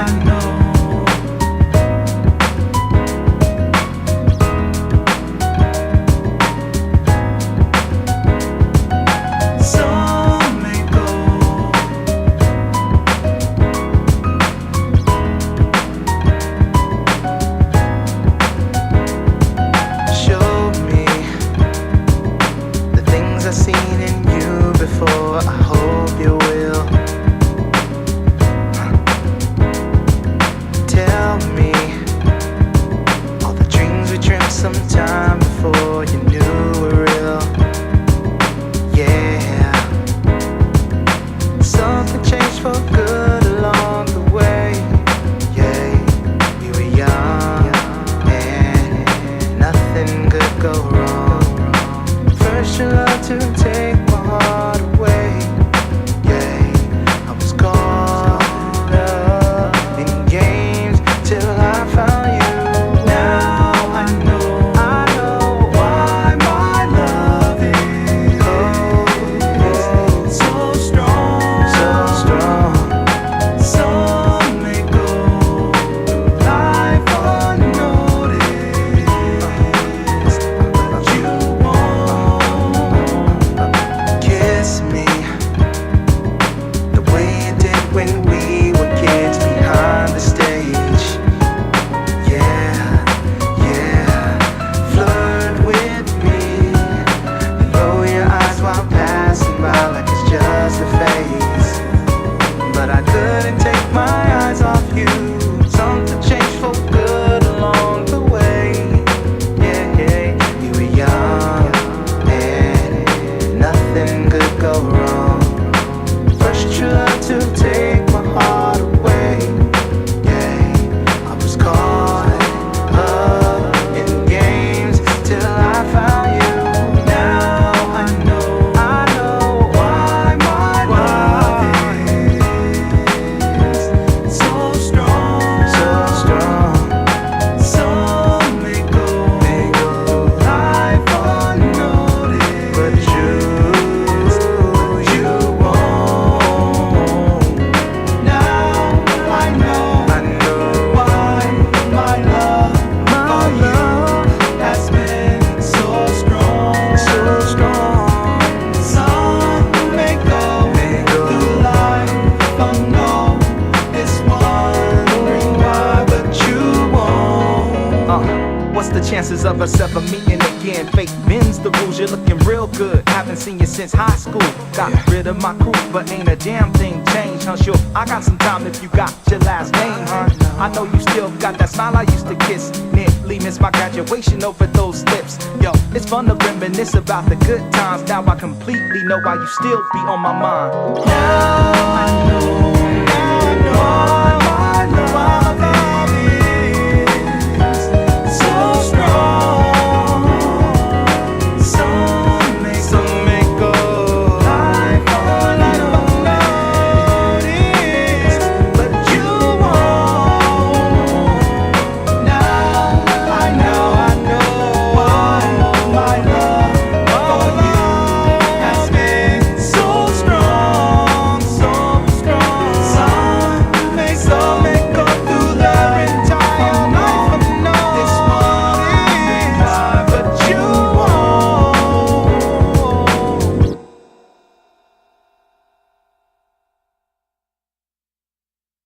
I know. Some may go. Show me the things I've seen in you before. I hope you will. Tell me all the dreams we dreamt sometime before you knew were real. Yeah, something changed for good along the way. Yeah, we were young and nothing could go wrong. First you loved to take my heart away. Yeah, I was caught up in games till I found you. Now I know why my love is so strong, so strong. Some may go through life unnoticed, but you won't. Kiss me the way you did when we were kids behind the stage. Yeah, yeah. Flirt with me and roll your eyes while passing by like it's just a phase. But I couldn't take my eyes off you. Something changed for good along the way. Yeah, yeah. We were young and nothing could go wrong. First you loved to take my heart away. Yeah, I was caught up in games till I found you. Now I know why my love is so strong, so strong. Some may go through life unnoticed, but you won't. Now I know why my love has been so strong, so strong. Some may go through life unnoticed, wondering why, but you won't. What's the chances of us ever meeting again? Fate bends the rules, you're looking real good. Haven't seen you since high school. Got rid of my crew, but ain't a damn thing changed, huh? Sure, I got some time if you got your last name, huh? I know you still got that smile I used to kiss. Nearly missed my graduation over those lips. Yo, it's fun to reminisce about the good times. Now I completely know why you still be on my mind. Now I